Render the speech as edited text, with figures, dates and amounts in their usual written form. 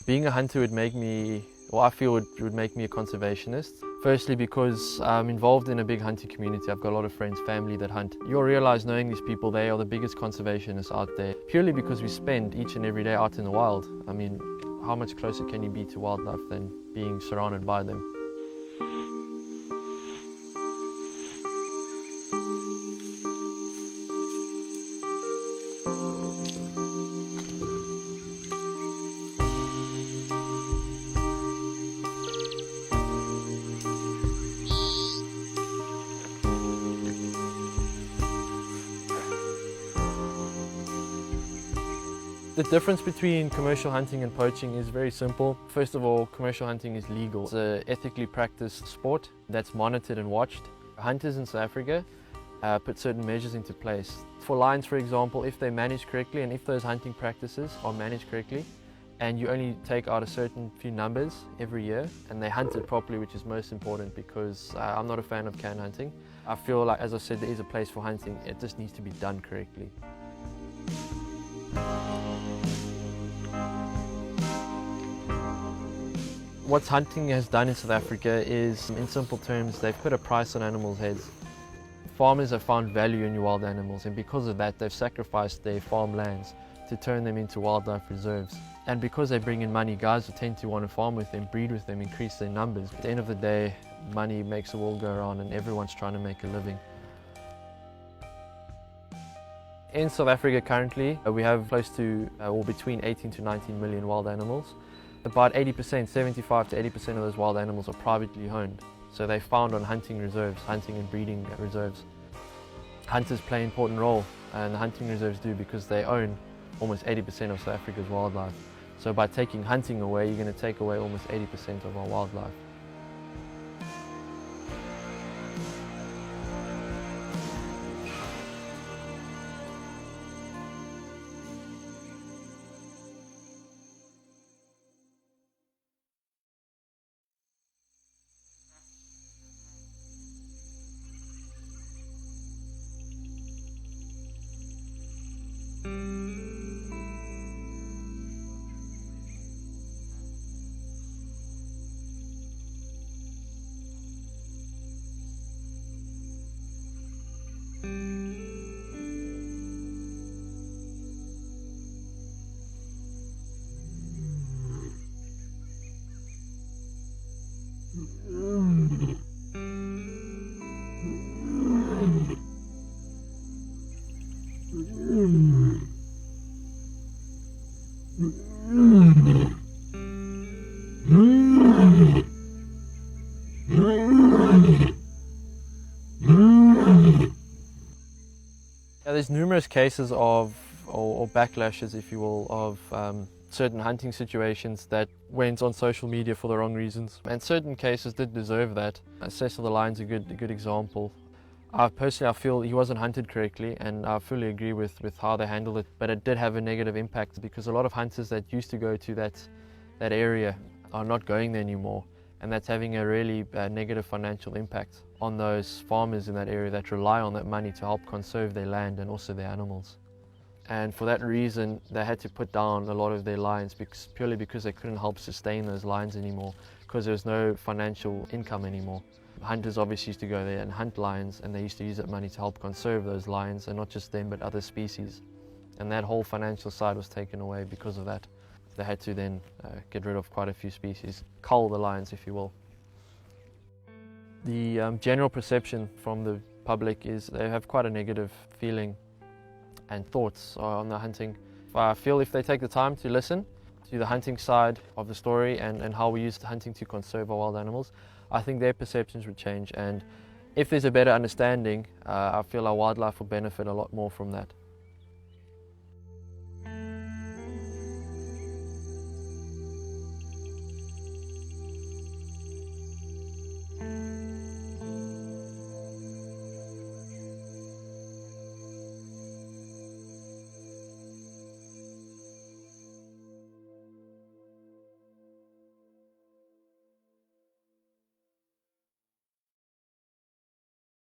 Being a hunter would make me, well, I feel it would make me a conservationist. Firstly, because I'm involved in a big hunting community. I've got a lot of friends, family that hunt. You'll realize knowing these people, they are the biggest conservationists out there, purely because we spend each and every day out in the wild. I mean, how much closer can you be to wildlife than being surrounded by them? The difference between commercial hunting and poaching is very simple. First of all, commercial hunting is legal. It's an ethically practiced sport that's monitored and watched. Hunters in South Africa put certain measures into place. For lions, for example, if they're managed correctly and if those hunting practices are managed correctly, and you only take out a certain few numbers every year and they hunt it properly, which is most important, because I'm not a fan of can hunting. I feel like, as I said, there is a place for hunting. It just needs to be done correctly. What hunting has done in South Africa is, in simple terms, they've put a price on animals' heads. Farmers have found value in wild animals, and because of that they've sacrificed their farmlands to turn them into wildlife reserves. And because they bring in money, guys will tend to want to farm with them, breed with them, increase their numbers. At the end of the day, money makes the world go around and everyone's trying to make a living. In South Africa currently, we have close to or between 18 to 19 million wild animals. About 80%, 75 to 80% of those wild animals are privately owned. So they're found on hunting reserves, hunting and breeding reserves. Hunters play an important role, and the hunting reserves do, because they own almost 80% of South Africa's wildlife. So by taking hunting away, you're going to take away almost 80% of our wildlife. There's numerous cases of, or backlashes, if you will, of certain hunting situations that went on social media for the wrong reasons. And certain cases did deserve that. Cecil the Lion's a good example. Personally, I feel he wasn't hunted correctly, and I fully agree with how they handled it, but it did have a negative impact, because a lot of hunters that used to go to that area are not going there anymore, and that's having a really negative financial impact on those farmers in that area that rely on that money to help conserve their land and also their animals. And for that reason, they had to put down a lot of their lions, purely because they couldn't help sustain those lions anymore, because there was no financial income anymore. Hunters obviously used to go there and hunt lions, and they used to use that money to help conserve those lions, and not just them but other species. And that whole financial side was taken away because of that. They had to then get rid of quite a few species, cull the lions, if you will. The general perception from the public is they have quite a negative feeling and thoughts on the hunting. I feel if they take the time to listen to the hunting side of the story and how we use hunting to conserve our wild animals, I think their perceptions would change. And if there's a better understanding, I feel our wildlife will benefit a lot more from that.